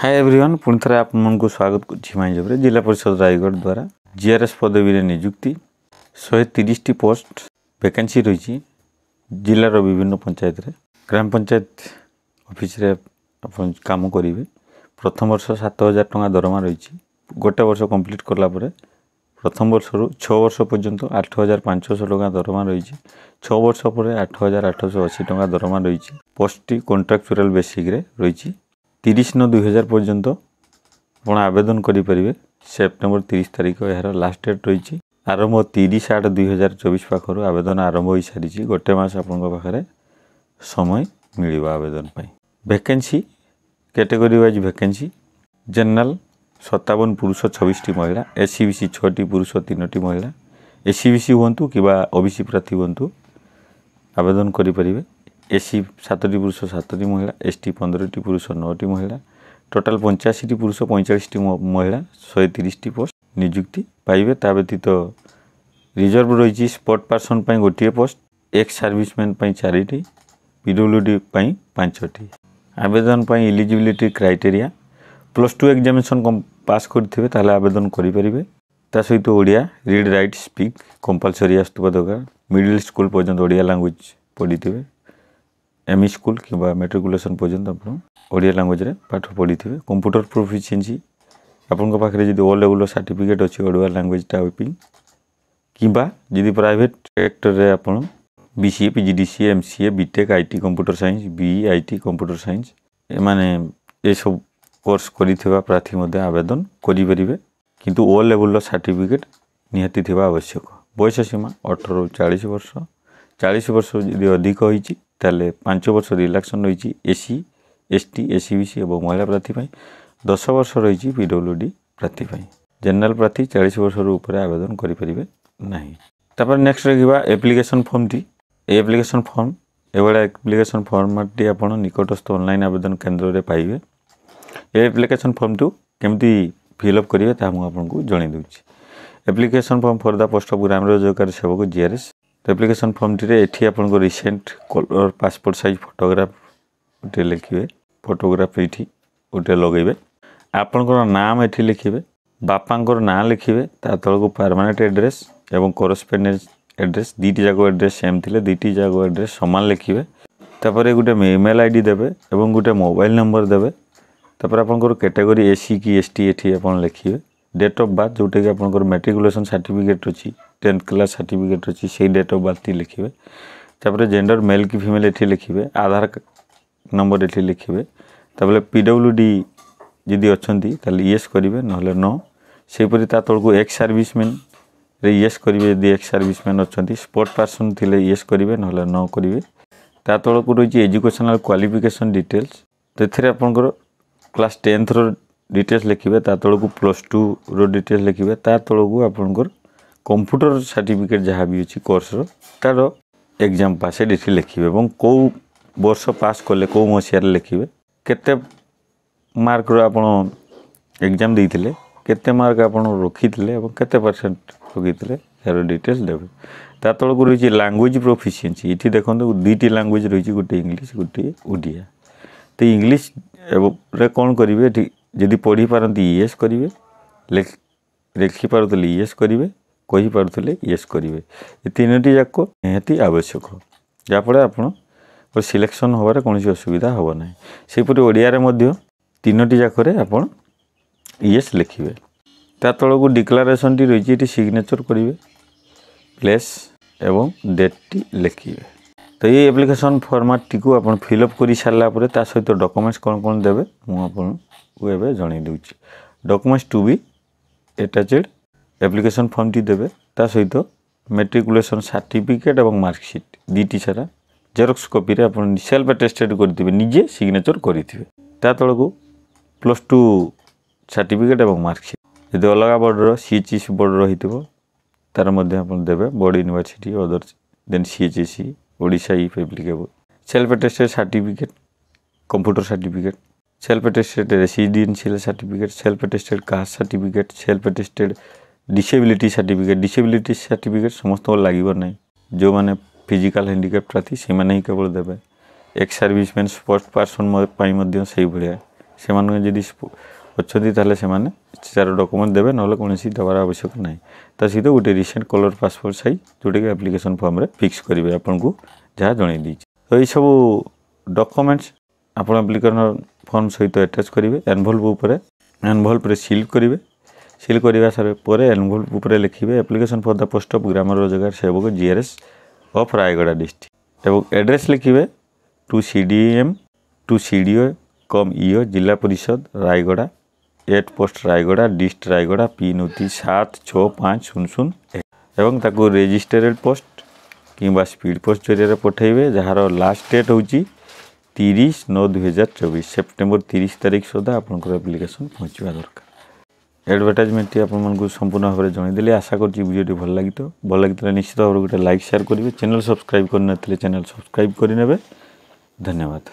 Hi everyone पुणी थे आपको स्वागत कर जिला परिषद रायगढ़ द्वारा जीआरएस पदवी रे नियुक्ति 130 टी पोस्ट वैकेंसी रही जिलार विभिन्न पंचायत रे ग्राम पंचायत ऑफिस रे अपन काम करेंगे। प्रथम वर्ष 7,000 टंका दरमा रही गोटे वर्ष कंप्लीट करला परे प्रथम वर्ष रु 6 वर्ष पर्यंत 8,500 टंका दरमा रही 6 वर्ष पर 8,880 टंका दरमा रही पोस्ट कॉन्ट्रैक्चुअल बेसिक रे रही 30/9/2000 पर्यंत आप आवेदन करेंगे। सेप्टेम्बर 30 तारीख यार लास्ट डेट रही आरंभ 30/8/2024 पाखर आवेदन आरंभ हो सारी गोटे मास आपे समय मिल आवेदन पाई। Vacancy category wise vacancy general 57 पुरुष 26 महिला, एससीबीसी 6 पुरुष 3 महिला, एससीबीसी हूँ कि ओबीसी प्रार्थी हूँ आवेदन करेंगे। एससी 7 पुरुष 7 महिला, एसटी 15 पुरुष 9 महिला, टोटाल 85 पुरुष 45 महिला 130 पोस्ट नियुक्ति पाइबे। ता व्यतीत रिजर्व रही स्पोर्ट पर्सन गोटे पोस्ट, एक्स सर्विसमैन 4टी, पीडब्ल्यूडी 5टी। आवेदन इलिजिबिलिटी क्राइटेरिया +2 एग्जामिनेशन पास करथिबे ताले आवेदन करेंगे। ता सहित Odia read write speak compulsory आसुवा दरकार। मिडिल स्कूल पर्यंत ओडिया लैंग्वेज पढ़ी थे, एमई स्कूल कि मेट्रिकुलेसन पर्यंत आप ओडिया लैंग्वेज रे पाठ पढ़ी थे। कंप्यूटर प्रोफिशिएंसी आपन पाखे जो ओ लेवल सर्टिफिकेट अच्छी ओडिया लैंग्वेज टाइपिंग कि प्राइवेट सेक्टर रे आप BCA PGDCA MCA BTech IT computer science BE IT computer science माने ये सब कोर्स करिथिबा प्रार्थी मध्ये आवेदन करेंगे। किंतु ओ लेवल सर्टिफिकेट निहाती थिबा आवश्यक। बयस सीमा 18 रु 40 वर्ष। 40 वर्ष यदि अधिक होईची ताले 5 वर्ष रिलैक्सन रही एससी एसटी एससीबीसी और महिला प्रार्थी 10 वर्ष रही पीडब्ल्यूडी प्रार्थी। जनरल प्रार्थी 40 वर्ष ऊपर आवेदन करेंगे नहीं। तापर नेक्स्ट रखा एप्लिकेशन फॉर्म टी। एप्लिकेशन फॉर्म एभलिया एप्लिकेशन फॉर्मेट टी आप निकटस्थ ऑनलाइन आवेदन केन्द्र में पाइबे। एप्लिकेशन फॉर्म टू केमती फिलअप करेंगे ता आपको जन दूसरी। Application form for the post of ग्राम रोजगार सेवक जीआरएस। एप्लिकेशन फॉर्म टी एठी आपन recent colour passport size photograph गोटे लिखे। फोटोग्राफ ये गोटे लगेबे। आपनकर नाम एठी लिखिबे, बापांकर नाम लिखिबे, ता तळको परमानेंट एड्रेस एवं कोरेस्पोंडेंस एड्रेस दीटी जाक एड्रेस सेम थिले दीटी जाक एड्रेस समान लिखिबे। तापरे गोटे ईमेल आईडी देबे एवं गोटे मोबाइल नंबर देबे। तापर आपनकर कैटेगरी एससी की एसटी एठी आपन लिखिबे। डेट ऑफ बर्थ जोटा कि आपनकर मैट्रिकुलेशन सर्टिफिकेट अच्छी 10th क्लास सर्टिफिकेट अच्छी से डेट ऑफ बर्थ लिखिबे। तापर जेंडर मेल की फीमेल एठी लिखिबे। आधार नंबर एठी लिखिबे। तापर पीडब्ल्यूडी जदि अच्छी ताले येस करेंगे नहले नो। सेपरी ता तळको एक्स सर्विसमैन रे येस करेंगे यदि एक्स सर्विसमैन अच्छी। स्पोर्ट पर्सन थिले येस करेंगे नहले नो करेंगे। ता तळको रही एजुकेशनल क्वालिफिकेशन डिटेल्स तेथरे आपनकर क्लास 10th रो डिटेल्स लिखिबे। ता तळको +2 रो डिटेल्स लिखिबे। ता तळको आपनकर कंप्यूटर सर्टिफिकेट जहाँ भी अच्छी कोर्स तार एग्जाम पास एठी लिखिबे और कौ वर्ष पास कले कौ मसीहार लिखिबे। केते मार्क रो आपण एग्जाम देइथिले, केते मार्क आपण रखिथिले और केते परसेंट रखिथिले यार डिटेल्स देबे। ता तळको रही लैंग्वेज प्रोफिशिएंसी। इठी देखंतु दुईटी लैंग्वेज रही गोटे इंग्लिश गोटे ओडिया। तो इंग्लिश रे कौन करेंगे जदि पढ़ी पारती येस करेंगे, लिखि पारुले येस करेंगे, कही पारुले येस करेंगे। ये तीनोटी जाक निहाती आवश्यक जहाँफल आप सिलेक्शन होबार कौन असुविधा हम ना। सेपरी ओडिया तीनोटी जाकरे आप येस लिखिए। ता तलको डिक्लारेशन टी रही ये सिग्नेचर करेंगे, प्लेस एवं डेट टी लिखिए। तो ये एप्लिकेशन फॉर्मेट टी को आप फिलअप कर सारापर ता सहित डॉक्यूमेंट्स कौन कौन देवे मुझे जन दूसरी। Documents to be attached application form टी देवे। ता सहित मैट्रिकुलेशन सर्टिफिकेट और मार्कशीट दीटी सारा जेरॉक्स कॉपी रे आप सेल्फ अटेस्टेड करते निजे सिग्नेचर करेंगे। ता तलको +2 सर्टिफिकेट और मार्कशीट यदि अलग बोर्डर सीएचएससी बोर्ड रही तार देवे। Board university other than CHSC Odisha if applicable. Self attested certificate computer certificate, self attested residential certificate, self attested caste certificate, self attested disability certificate. Disability certificate समस्त लगे ना, जो मैंने फिजिकल हैंडिकैप प्रार्थी से ही केवल देवे। एक्स सर्विसमैन स्पोर्ट पर्सन से भाया सेमानके जदि अच्छी ताले सेमाने चार डॉक्यूमेंट देबे नहले कोनोसी देवार आवश्यक नाही ता सहित गोटे रिसेंट कलर पासपोर्ट साइज जोटा कि एप्लिकेशन फॉर्म रे फिक्स करेंगे आपन को जहाँ जन दी तो ये सब डॉक्यूमेंट्स आपन एप्लिकेशन फॉर्म सहित अटैच करेंगे एनवलप ऊपर एनवलप रे सील करेंगे सील करवा सारे पर एनवलप ऊपर लिखिए application for the post of Gram Rozgar सेवक जीआरएस ऑफ रायगढ़ डिस्ट्रिक्ट एवं एड्रेस लिखिए to CDM to CDO cum EO Zila Parishad Rayagada 8 post Rayagada dist Rayagada P 766500 एवं ताको रजिस्टर्ड पोस्ट किंबा स्पीड पोस्ट जरिए पठेबे जार लास्ट डेट हूँ 30/9/2024 सेप्टेम्बर 30 तारीख सुधा आपंकर एप्लिकेशन पहुँचवा दरकार एडवर्टाइजमेंट आपको संपूर्ण भाव में जनईदेली आशा करुँच वीडियो भल लगी निश्चित भाव गोटे लाइक शेयर करेंगे चैनल सब्सक्राइब करने चैनल सब्सक्राइब करेंगे धन्यवाद।